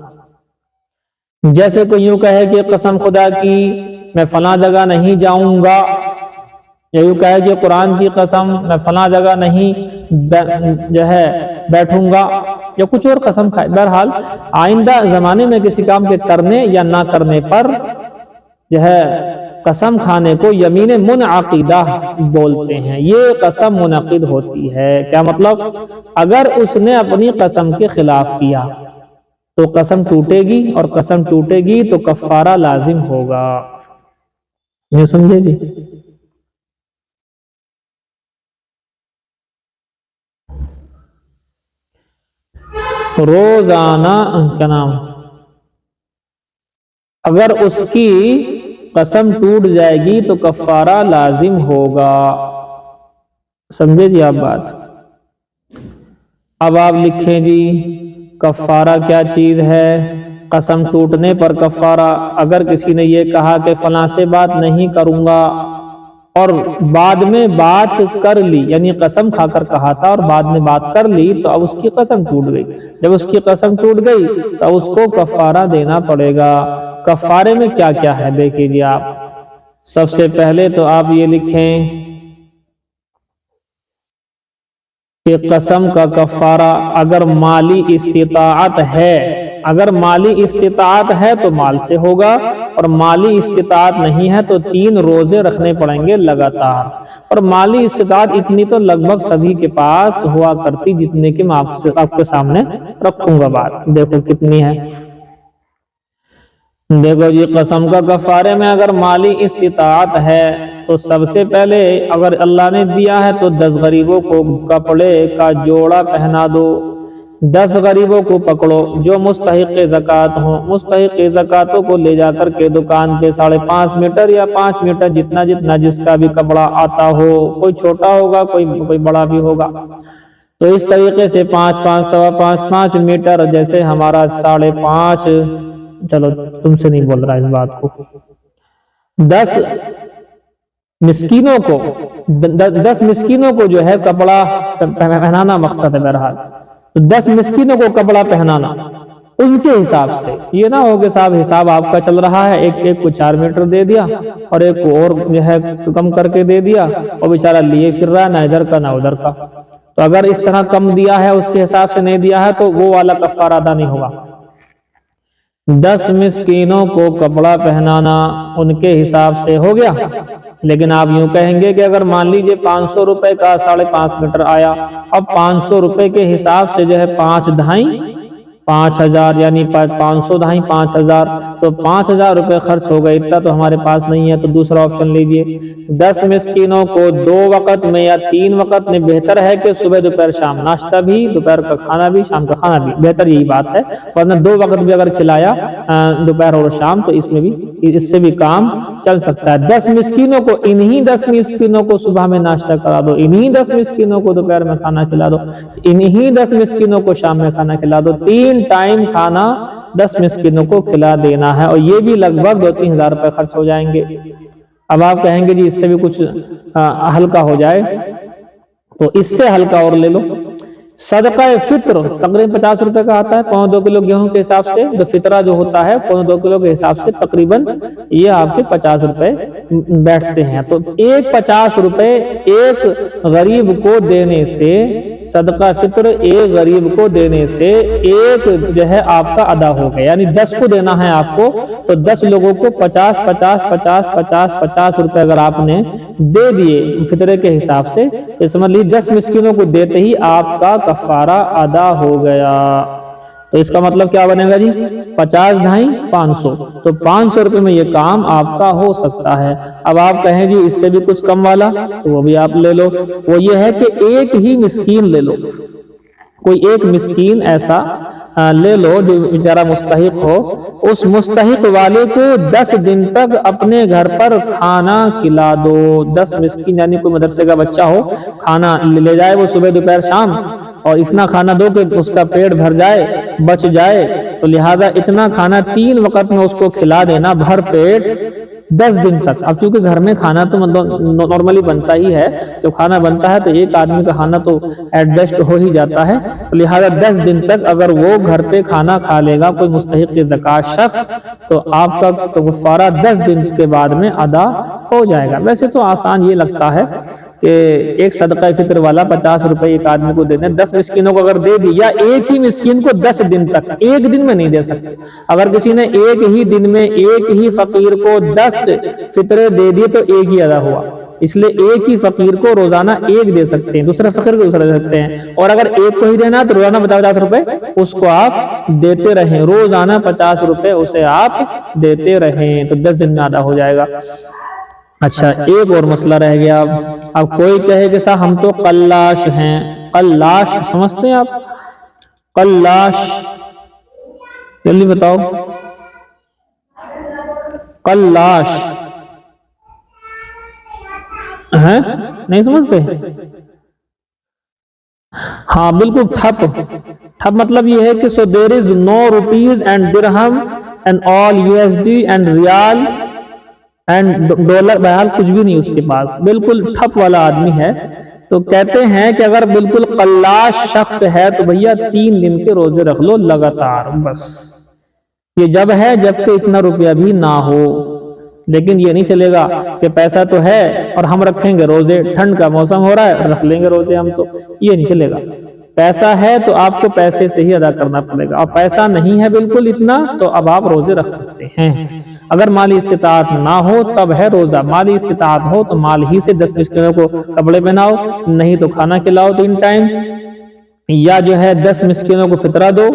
جیسے کوئی یوں کہے کہ قسم خدا کی میں فلاں جگہ نہیں جاؤں گا، یا یوں کہے کہ قرآن کی قسم میں فلاں جگہ نہیں جو ہے بیٹھوں گا، یا کچھ اور قسم کھائے۔ بہرحال آئندہ زمانے میں کسی کام کے کرنے یا نہ کرنے پر جو ہے قسم کھانے کو یمین منعقدہ بولتے ہیں۔ یہ قسم منعقد ہوتی ہے، کیا مطلب؟ اگر اس نے اپنی قسم کے خلاف کیا تو قسم ٹوٹے گی، اور قسم ٹوٹے گی تو کفارہ لازم ہوگا۔ یہ سمجھے جی؟ روزانہ کا نام، اگر اس کی قسم ٹوٹ جائے گی تو کفارہ لازم ہوگا۔ سمجھے جی آپ بات؟ اب آپ لکھیں جی کفارہ کیا چیز ہے؟ قسم ٹوٹنے پر کفارہ، اگر کسی نے یہ کہا کہ فلاں سے بات نہیں کروں گا اور بعد میں بات کر لی، یعنی قسم کھا کر کہا تھا اور بعد میں بات کر لی، تو اب اس کی قسم ٹوٹ گئی۔ جب اس کی قسم ٹوٹ گئی تو اس کو کفارہ دینا پڑے گا۔ کفارے میں کیا کیا ہے دیکھیں جی آپ۔ سب سے پہلے تو آپ یہ لکھیں کہ قسم کا کفارہ اگر مالی استطاعت ہے، اگر مالی استطاعت ہے تو مال سے ہوگا، اور مالی استطاعت نہیں ہے تو 3 روزے رکھنے پڑیں گے لگاتار۔ اور مالی استطاعت اتنی تو لگ بھگ سبھی کے پاس ہوا کرتی، جتنے کہ میں آپ کے سامنے رکھوں گا بات۔ دیکھو کتنی ہے، دیکھو جی قسم کا کفارے میں اگر مالی استطاعت ہے تو سب سے پہلے اگر اللہ نے دیا ہے تو 10 غریبوں کو کپڑے کا جوڑا پہنا دو۔ 10 غریبوں کو پکڑو جو مستحق زکوٰۃ ہوں، مستحق زکوٰۃوں کو لے جا کر کے دکان پہ 5.5 میٹر یا 5 میٹر جتنا جس کا بھی کپڑا آتا ہو، کوئی چھوٹا ہوگا کوئی بڑا بھی ہوگا، تو اس طریقے سے 5 سوا 5 میٹر، جیسے ہمارا 5.5، چلو تم سے نہیں بول رہا اس بات کو، 10 مسکینوں کو جو ہے کپڑا پہنانا مقصد ہے۔ بہرحال 10 مسکینوں کو کپڑا پہنانا ان کے حساب سے، یہ نہ ہو کہ صاحب حساب آپ کا چل رہا ہے، ایک کو 4 میٹر دے دیا اور ایک کو اور جو ہے کم کر کے دے دیا، اور بیچارہ لیے پھر رہا ہے نہ ادھر کا نہ ادھر کا۔ تو اگر اس طرح کم دیا ہے اس کے حساب سے نہیں دیا ہے تو وہ والا کفارہ ادا نہیں ہوگا۔ 10 مسکینوں کو کپڑا پہنانا ان کے حساب سے ہو گیا۔ لیکن آپ یوں کہیں گے کہ اگر مان لیجئے 500 روپے کا 5.5 میٹر آیا، اب 500 روپے کے حساب سے جو ہے 5 دہائی 5000، یعنی 500 دہائی 5000، تو 5000 روپے خرچ ہو گئے، اتنا تو ہمارے پاس نہیں ہے، تو دوسرا آپشن لیجئے 10 مسکینوں کو 2 وقت میں یا 3 وقت میں، بہتر ہے کہ صبح دوپہر شام ناشتہ بھی، دوپہر کا کھانا بھی، شام کا کھانا بھی، بہتر یہی بات ہے، ورنہ 2 وقت بھی اگر کھلایا دوپہر اور شام تو اس سے بھی کام چل سکتا ہے۔ 10 مسکینوں کو، انہی 10 مسکینوں کو صبح میں ناشتہ کرا دو، انہی 10 مسکینوں کو دوپہر میں کھانا کھلا دو، انہی 10 مسکینوں کو شام میں کھانا کھلا دو، 3 ٹائم کھانا 10 مسکینوں کو کھلا دینا ہے، اور یہ بھی لگ بھگ 2-3 ہزار روپے خرچ ہو جائیں گے۔ اب آپ کہیں گے جی اس سے بھی کچھ ہلکا ہو جائے، تو اس سے ہلکا اور لے لو، صدقہ فطر تقریباً 50 روپے کا آتا ہے، 1.25 کلو گیہوں کے حساب سے، جو فطرہ جو ہوتا ہے 1.25 کلو کے حساب سے تقریباً یہ آپ کے 50 روپے بیٹھتے ہیں۔ تو 50 روپے ایک غریب کو دینے سے، صدقہ فطر ایک غریب کو دینے سے ایک جو ہے آپ کا ادا ہو گیا، یعنی 10 کو دینا ہے آپ کو، تو 10 لوگوں کو 50 روپے اگر آپ نے دے دیے فطرے کے حساب سے، تو سمجھ لیجیے 10 مسکینوں کو دیتے ہی آپ کا کفارہ ادا ہو گیا۔ تو اس کا مطلب کیا بنے گا جی؟ 50 دہائی 500، تو 500 روپے میں یہ کام آپ کا ہو سکتا ہے۔ اب آپ کہیں جی اس سے بھی کچھ کم والا، تو وہ بھی آپ لے لو، وہ یہ ہے کہ ایک ہی مسکین لے لو، کوئی ایک مسکین ایسا لے لو جو بیچارہ مستحق ہو، اس مستحق والے کو 10 دن تک اپنے گھر پر کھانا کھلا دو۔ 10 مسکین یعنی کوئی مدرسے کا بچہ ہو، کھانا لے جائے وہ صبح دوپہر شام، اور اتنا کھانا دو کہ اس کا پیٹ بھر جائے، بچ جائے، تو لہذا اتنا کھانا 3 وقت میں اس کو کھلا دینا بھر پیٹ، 10 دن تک. اب چونکہ گھر میں کھانا تو نارملی بنتا ہی ہے، جو کھانا بنتا ہے تو ایک آدمی کا کھانا تو ایڈجسٹ ہو ہی جاتا ہے، لہذا 10 دن تک اگر وہ گھر پہ کھانا کھا لے گا کوئی مستحق زکوٰۃ شخص تو آپ کا کفارہ 10 دن کے بعد میں ادا ہو جائے گا. ویسے تو آسان یہ لگتا ہے کہ ایک صدقہ فطر والا 50 روپے ایک آدمی کو دے دیں، 10 مسکینوں کو اگر دے دی، یا ایک ہی مسکین کو 10 دن تک، ایک دن میں نہیں دے سکتے. اگر کسی نے ایک ہی دن میں ایک ہی فقیر کو 10 فطرے دے دیے تو ایک ہی ادا ہوا، اس لیے ایک ہی فقیر کو روزانہ ایک دے سکتے ہیں، دوسرے فقیر کو دوسرا دے سکتے ہیں. اور اگر ایک کو ہی دینا تو روزانہ 50 روپے اس کو آپ دیتے رہیں، روزانہ 50 روپے اسے آپ دیتے رہیں تو 10 دن میں ادا ہو جائے گا. اچھا، ایک اور مسئلہ رہ گیا. اب کوئی کہے کہ صاحب ہم تو قلاش ہیں. قلاش سمجھتے ہیں آپ؟ قلاش جلدی بتاؤ. قلاش ہیں؟ نہیں سمجھتے؟ ہاں بالکل، ٹھپ مطلب یہ ہے کہ so there is no rupees and dirham and all USD and Real and dollar بہرحال کچھ بھی نہیں اس کے پاس، بالکل ٹھپ والا آدمی ہے. تو کہتے ہیں کہ اگر بالکل قلاش شخص ہے تو بھیا 3 دن کے روزے رکھ لو لگاتار، بس یہ جب ہے جب کہ اتنا روپیہ بھی نہ ہو. لیکن یہ نہیں چلے گا کہ پیسہ تو ہے اور ہم رکھیں گے روزے، ٹھنڈ کا موسم ہو رہا ہے رکھ لیں گے روزے ہم، تو یہ نہیں چلے گا. پیسہ ہے تو آپ کو پیسے سے ہی ادا کرنا پڑے گا، اور پیسہ نہیں ہے بالکل اتنا تو اب آپ روزے رکھ سکتے ہیں. اگر مالی استطاعت نہ ہو تب ہے روزہ، مالی استطاعت ہو تو مال ہی سے 10 مسکینوں کو کپڑے پہناؤ، نہیں تو کھانا کھلاؤ 3 ٹائم، یا جو ہے 10 مسکینوں کو فطرہ دو،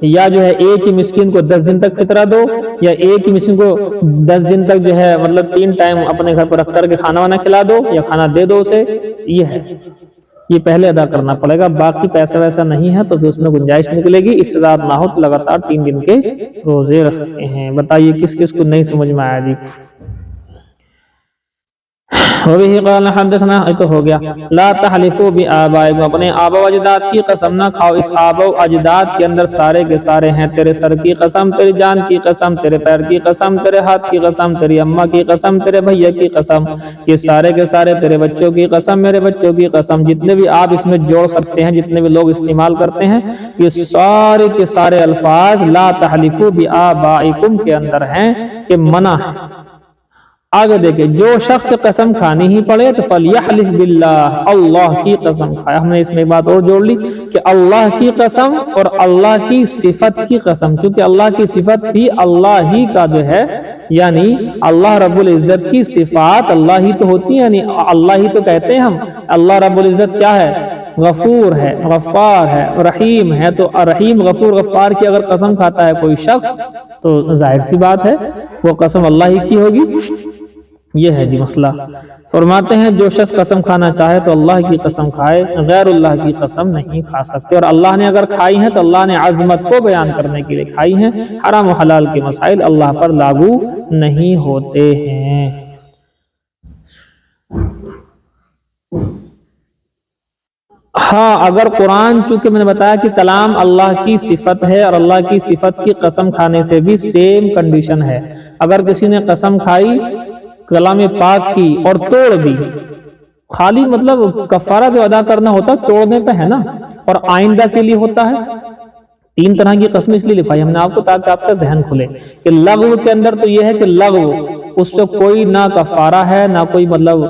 یا جو ہے ایک ہی مسکین کو 10 دن تک فطرہ دو، یا ایک ہی مسکین کو 10 دن تک جو ہے مطلب 3 ٹائم اپنے گھر پر رکھ کر کے کھانا وانا کھلا دو یا کھانا دے دو اسے. یہ ہے، یہ پہلے ادا کرنا پڑے گا. باقی پیسہ ویسا نہیں ہے تو پھر اس میں گنجائش نکلے گی. اس سے زیادہ نہ ہو تو لگاتار 3 دن کے روزے رکھتے ہیں. بتائیے کس کس کو نہیں سمجھ میں آیا جی؟ وبه قال حدثنا، تو ہو گیا. لا تحلفوا بآبائکم، اپنے آبا و اجداد کی قسم نہ کھاؤ. اس آبا و اجداد کے اندر سارے کے سارے ہیں، تیرے سر کی قسم، تیری جان کی قسم، تیرے پیر کی قسم، تیرے ہاتھ کی قسم، تیری اماں کی قسم، تیرے بھیا کی قسم، یہ سارے کے سارے، تیرے بچوں کی قسم، میرے بچوں کی قسم. جتنے بھی آپ اس میں جوڑ سکتے ہیں، جتنے بھی لوگ استعمال کرتے ہیں، یہ سارے کے سارے الفاظ لا تحلفوا بآبائکم کے اندر ہیں کہ منع ہے. آگے دیکھیں، جو شخص قسم کھانی ہی پڑے تو فلیحلف باللہ، اللہ کی قسم کھائے. ہم نے اس میں ایک بات اور جوڑ لی کہ اللہ کی قسم اور اللہ کی صفت کی قسم، چونکہ اللہ کی صفت بھی اللہ ہی کا جو ہے، یعنی اللہ رب العزت کی صفات اللہ ہی تو ہوتی ہیں، یعنی اللہ ہی تو کہتے ہیں ہم. اللہ رب العزت کیا ہے؟ غفور ہے، غفار ہے، رحیم ہے. تو رحیم غفور غفار کی اگر قسم کھاتا ہے کوئی شخص تو ظاہر سی بات ہے وہ قسم اللہ ہی کی ہوگی. یہ ہے جی مسئلہ. فرماتے ہیں جو شخص قسم کھانا چاہے تو اللہ کی قسم کھائے، غیر اللہ کی قسم نہیں کھا سکتے. اور اللہ نے اگر کھائی ہیں تو اللہ نے عظمت کو بیان کرنے کے لیے کھائی ہیں. حرام و حلال کے مسائل اللہ پر لاگو نہیں ہوتے ہیں. ہاں، اگر قرآن، چونکہ میں نے بتایا کہ کلام اللہ کی صفت ہے اور اللہ کی صفت کی قسم کھانے سے بھی سیم کنڈیشن ہے. اگر کسی نے قسم کھائی کلام پاک کی اور توڑ دی، خالی مطلب کفارہ جو ادا کرنا ہوتا توڑنے پہ ہے نا، اور آئندہ کے لیے ہوتا ہے. 3 طرح کی قسم اس لیے لکھائی ہم نے آپ کو تاکہ آپ کا ذہن کھلے کہ لغو کے اندر تو یہ ہے کہ لغو اس سے کوئی نہ کفارہ ہے نہ کوئی مطلب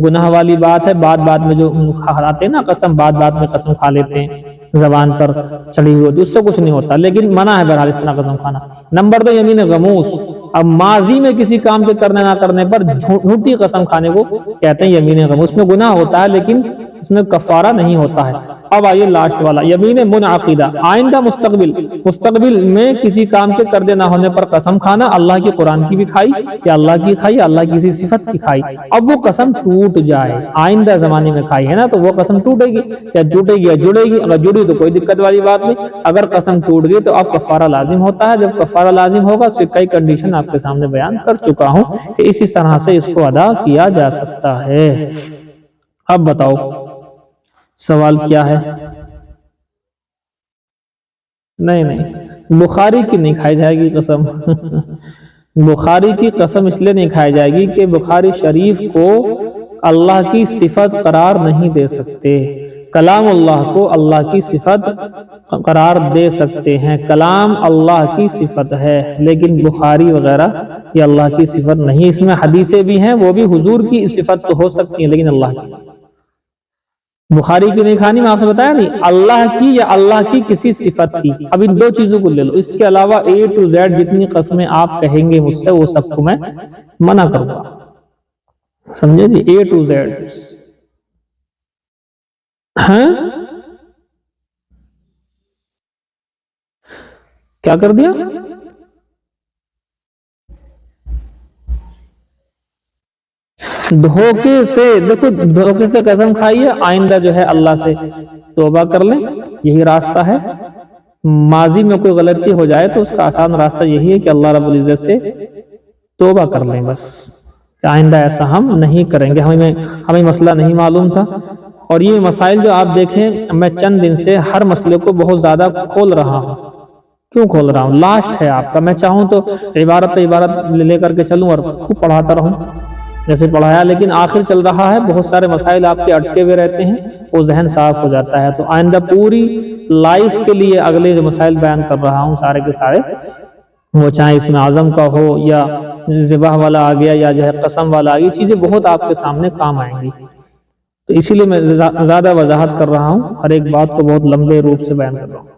گناہ والی بات ہے. بعد میں جو کھاتے ہیں نا قسم، بعد میں قسم کھا لیتے ہیں زبان پر چڑھی ہوئی، اس سے کچھ نہیں ہوتا، لیکن منع ہے بہرحال اس طرح قسم کھانا. نمبر 2 یمین غموس. اب ماضی میں کسی کام کے کرنے نہ کرنے پر جھوٹی قسم کھانے کو کہتے ہیں یمین غموس. اس میں گناہ ہوتا ہے لیکن اس میں کفارہ نہیں ہوتا ہے. اب آئیے لاسٹ والا، یمین منعقدہ. آئندہ مستقبل میں کسی کام کے کردے نہ ہونے پر قسم کھانا. اللہ کی قرآن کی بھی کھائی یا اللہ کی کھائی، اللہ کی کسی صفت کی کھائی، اب وہ قسم ٹوٹ جائے، آئندہ زمانے میں کھائی ہے نا تو وہ قسم ٹوٹے گی یا ٹوٹے گی یا جڑے گی. اگر جڑی تو کوئی دقت والی بات نہیں، اگر قسم ٹوٹ گئی تو اب کفارہ لازم ہوتا ہے. جب کفارہ لازم ہوگا تو کئی کنڈیشن آپ کے سامنے بیان کر چکا ہوں کہ اسی طرح سے اس کو ادا کیا جا سکتا ہے. اب بتاؤ سوال کیا ہے؟ نہیں بخاری کی نہیں کھائی جائے گی قسم. بخاری کی قسم اس لیے نہیں کھائی جائے گی کہ بخاری شریف کو اللہ کی صفت قرار نہیں دے سکتے، کلام اللہ کو اللہ کی صفت قرار دے سکتے ہیں، کلام اللہ کی صفت ہے، لیکن بخاری وغیرہ یہ اللہ کی صفت نہیں۔ اس میں حدیثیں بھی ہیں، وہ بھی حضور کی صفت تو ہو سکتی ہیں لیکن اللہ کی۔ بخاری کی نہیں کھانی، میں آپ سے بتایا نہیں، اللہ کی یا اللہ کی کسی صفت کی۔ اب ان دو چیزوں کو لے لو، اس کے علاوہ A to Z جتنی قسمیں آپ کہیں گے مجھ سے وہ سب کو میں منع کروں گا، سمجھے جی؟ A to Z ہاں کیا کر دیا؟ دھوکے سے، دیکھو دھوکے سے قسم کھائیے، آئندہ جو ہے اللہ سے توبہ کر لیں، یہی راستہ ہے۔ ماضی میں کوئی غلطی ہو جائے تو اس کا آسان راستہ یہی ہے کہ اللہ رب العزت سے توبہ کر لیں، بس کہ آئندہ ایسا ہم نہیں کریں گے۔ ہمیں مسئلہ نہیں معلوم تھا، اور یہ مسائل جو آپ دیکھیں، میں چند دن سے ہر مسئلے کو بہت زیادہ کھول رہا ہوں۔ کیوں کھول رہا ہوں؟ لاسٹ ہے آپ کا، میں چاہوں تو عبارت لے کر کے چلوں اور خوب پڑھاتا رہوں جیسے پڑھایا، لیکن آخر چل رہا ہے، بہت سارے مسائل آپ کے اٹکے ہوئے رہتے ہیں، وہ ذہن صاف ہو جاتا ہے۔ تو آئندہ پوری لائف کے لیے اگلے جو مسائل بیان کر رہا ہوں سارے کے سارے، وہ چاہے اس میں اعظم کا ہو یا ذبح والا آ گیا یا جو ہے قسم والا آ گیا، چیزیں بہت آپ کے سامنے کام آئیں گی۔ تو اسی لیے میں زیادہ وضاحت کر رہا ہوں، ہر ایک بات کو بہت لمبے روپ سے بیان کر رہا ہوں۔